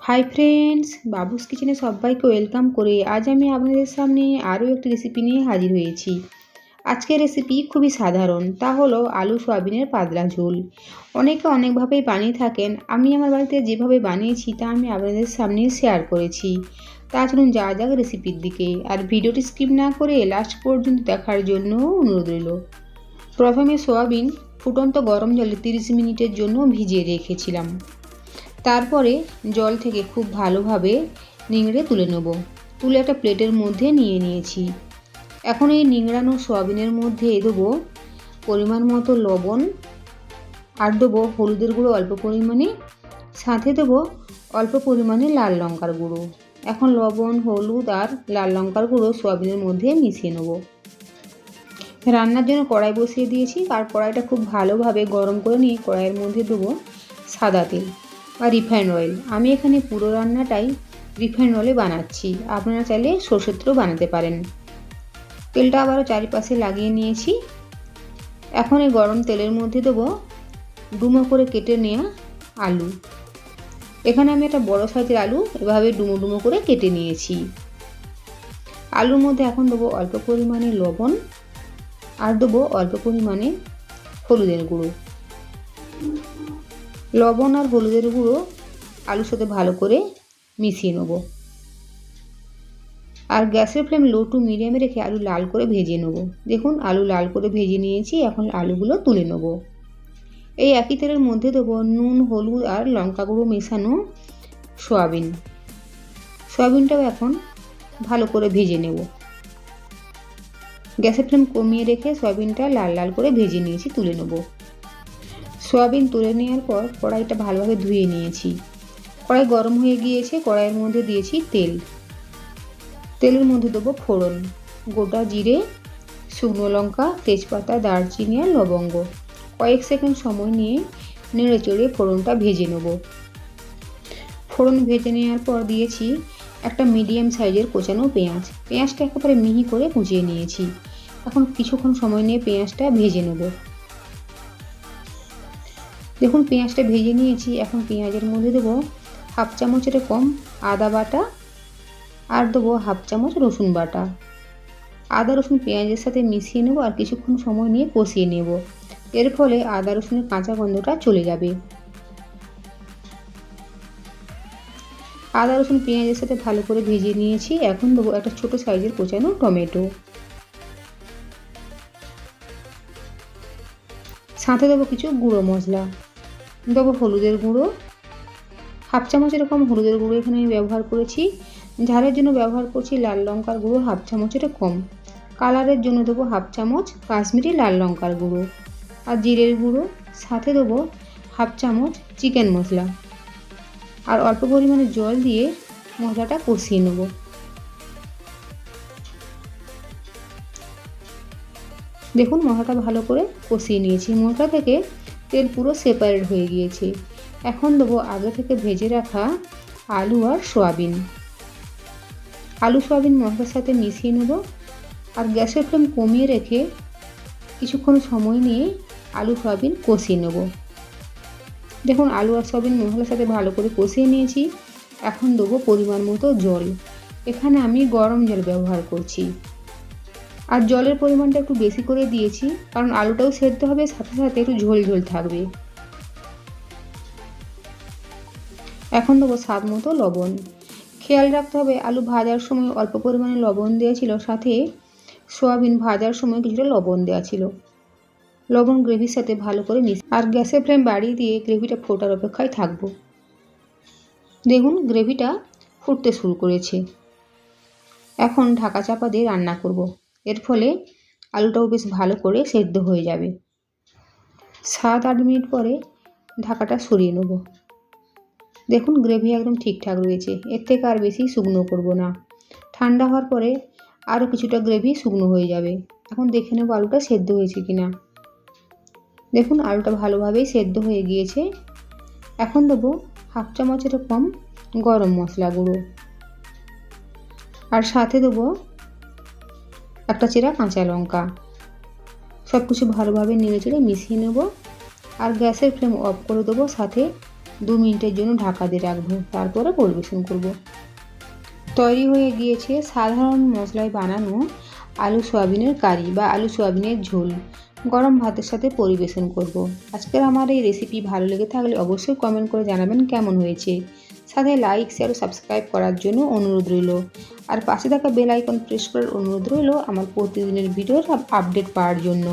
Hi friends, বাবুস কিচেনে সবাইকে welcome করে আজ আমি আপনাদের সামনে আরও একটি রেসিপি নিয়ে হাজির হয়েছি। আজকের রেসিপি খুবই সাধারণ, তা হলো আলু সয়াবিনের পাতলা ঝোল। অনেকে অনেকভাবেই বানিয়ে থাকেন, আমি আমার বাড়িতে যেভাবে বানিয়েছি তা আমি আপনাদের সামনে শেয়ার করেছি। তা চলুন যাওয়া যাক রেসিপির দিকে, আর ভিডিওটি স্কিপ না করে লাস্ট পর্যন্ত দেখার জন্য অনুরোধ রইল। প্রথমে সয়াবিন ফুটন্ত গরম জলে 30 মিনিটের জন্য ভিজিয়ে রেখেছিলাম। তারপরে জল থেকে খুব ভালোভাবে নিংড়ে তুলে নেব। তুলে একটা প্লেটের মধ্যে নিয়ে নিয়েছি। এখন এই নিংড়ানো সয়াবিনের মধ্যে দেবো পরিমাণ মতো লবণ, আর দেবো হলুদের গুঁড়ো অল্প পরিমাণে, সাথে দেবো অল্প পরিমাণে লাল লঙ্কার গুঁড়ো। এখন লবণ, হলুদ আর লাল লঙ্কার গুঁড়ো সয়াবিনের মধ্যে মিশিয়ে নেব। রান্নার জন্য কড়াই বসিয়ে দিয়েছি, আর কড়াইটা খুব ভালোভাবে গরম করে নিয়ে কড়াইয়ের মধ্যে দেবো সাদা তেল বা রিফাইন্ড অয়েল। আমি এখানে পুরো রান্নাটাই রিফাইন্ড অয়েলে বানাচ্ছি, আপনারা চাইলে সরষের তেলও বানাতে পারেন। তেলটা আবারও চারিপাশে লাগিয়ে নিয়েছি। এখন এই গরম তেলের মধ্যে দেবো ডুমো করে কেটে নেওয়া আলু। এখানে আমি একটা বড় সাইজের আলু এভাবে ডুমো ডুমো করে কেটে নিয়েছি। আলুর মধ্যে এখন দেবো অল্প পরিমাণে লবণ, আর দেবো অল্প পরিমাণে হলুদের গুঁড়ো। লবণ আর হলুদের গুঁড়ো আলুর সাথে ভালো করে মিশিয়ে নেব, আর গ্যাসের ফ্লেম লো টু মিডিয়ামে রেখে আলু লাল করে ভেজে নেব। দেখুন আলু লাল করে ভেজে নিয়েছি, এখন আলুগুলো তুলে নেব। এই একই তেলের মধ্যে দেবো নুন, হলুদ আর লঙ্কা গুঁড়ো মেশানো সয়াবিনটাও এখন ভালো করে ভেজে নেব। গ্যাসের ফ্লেম কমিয়ে রেখে সয়াবিনটা লাল লাল করে ভেজে নিয়েছি, তুলে নেব। সয়াবিন তুলে নেওয়ার পর কড়াইটা ভালোভাবে ধুয়ে নিয়েছি। কড়াই গরম হয়ে গিয়েছে, কড়াইয়ের মধ্যে দিয়েছি তেল। তেলের মধ্যে দেবো ফোড়ন, গোটা জিরে, শুকনো লঙ্কা, তেজপাতা, দারচিনি আর লবঙ্গ। কয়েক সেকেন্ড সময় নিয়ে নেড়ে চেড়ে ফোড়নটা ভেজে নেব। ফোড়ন ভেজে নেওয়ার পর দিয়েছি একটা মিডিয়াম সাইজের কোচানো পেঁয়াজটা একেবারে মিহি করে কুচিয়ে নিয়েছি। এখন কিছুক্ষণ সময় নিয়ে পেঁয়াজটা ভেজে নেব। দেখুন পেঁয়াজটা ভেজে নিয়েছি। এখন পেঁয়াজের মধ্যে দেবো হাফ চামচের কম আদা বাটা, আর দেবো হাফ চামচ রসুন বাটা। আদা রসুন পেঁয়াজের সাথে মিশিয়ে নেব, আর কিছুক্ষণ সময় নিয়ে কষিয়ে নেব। এর ফলে আদা রসুনের কাঁচা গন্ধটা চলে যাবে। আদা রসুন পেঁয়াজের সাথে ভালো করে ভেজে নিয়েছি। এখন দেবো একটা ছোট সাইজের কোচানো টমেটো, সাথে দেবো কিছু গুঁড়ো মশলা। দেবো হলুদের গুঁড়ো, হাফ চামচ এরকম হলুদের গুঁড়ো এখানে আমি ব্যবহার করেছি। ঝালের জন্য ব্যবহার করছি লাল লঙ্কার গুঁড়ো হাফ চামচের কম। কালারের জন্য দেবো হাফ চামচ কাশ্মীরি লাল লঙ্কার গুঁড়ো আর জিরের গুঁড়ো। সাথে দেবো হাফ চামচ চিকেন মশলা, আর অল্প পরিমাণে জল দিয়ে মশলাটা কষিয়ে নেব। দেখুন মশলাটা ভালো করে কষিয়ে নিয়েছি, মশলা থেকে তেল পুরো সেপারেট হয়ে গিয়েছে। এখন দেবো আগে থেকে ভেজে রাখা আলু আর সয়াবিন। আলু সয়াবিন মশলার সাথে মিশিয়ে নেব, আর গ্যাসের ফ্লেম কমিয়ে রেখে কিছুক্ষণ সময় নিয়ে আলু সয়াবিন কষিয়ে নেব। দেখুন আলু আর সয়াবিন মশলার সাথে ভালো করে কষিয়ে নিয়েছি। এখন দেবো পরিমাণ মতো জল। এখানে আমি গরম জল ব্যবহার করছি, আর জলের পরিমাণটা একটু বেশি করে দিয়েছি, কারণ আলুটাও সেদ্ধ হবে, সাথে সাথে একটু ঝোল ঝোল থাকবে। এখন দেবো স্বাদ মতো লবণ। খেয়াল রাখতে হবে আলু ভাজার সময় অল্প পরিমাণে লবণ দেওয়া ছিল, সাথে সয়াবিন ভাজার সময় কিছুটা লবণ দেওয়া ছিল। লবণ গ্রেভির সাথে ভালো করে আর গ্যাসের ফ্লেম বাড়িয়ে দিয়ে গ্রেভিটা ফোটার অপেক্ষায় থাকবো। দেখুন গ্রেভিটা ফুটতে শুরু করেছে। এখন ঢাকা চাপা দিয়ে রান্না করব। এর ফলে আলুটাও বেশ ভালো করে সেদ্ধ হয়ে যাবে। 7-8 মিনিট পরে ঢাকাটা সরিয়ে নেব। দেখুন গ্রেভি একদম ঠিকঠাক রয়েছে, এর থেকে আর বেশি শুকনো করব না। ঠান্ডা হওয়ার পরে আরও কিছুটা গ্রেভি শুকনো হয়ে যাবে। এখন দেখে নেব আলুটা সেদ্ধ হয়েছে কিনা। দেখুন আলুটা ভালোভাবেই সেদ্ধ হয়ে গিয়েছে। এখন দেবো হাফ চামচের কম গরম মশলা গুঁড়ো, আর সাথে দেবো একটা চেরা কাঁচা লঙ্কা। সব কিছু ভালোভাবে নেড়ে চেড়ে মিশিয়ে নেব, আর গ্যাসের ফ্লেম অফ করে দেবো। সাথে 2 মিনিটের জন্য ঢাকা দিয়ে রাখবো, তারপরে পরিবেশন করব। তৈরি হয়ে গিয়েছে সাধারণ মশলায় বানানো আলু সয়াবিনের কারি বা আলু সয়াবিনের ঝোল। গরম ভাতের সাথে পরিবেশন করব। আজকের আমার এই রেসিপি ভালো লেগে থাকলে অবশ্যই কমেন্ট করে জানাবেন কেমন হয়েছে। সাথে লাইক, শেয়ার ও সাবস্ক্রাইব করার জন্য অনুরোধ রইল। আর পাশে থাকা বেল আইকন প্রেস করার অনুরোধ রইল আমার প্রতিদিনের ভিডিওর আপডেট পাওয়ার জন্য।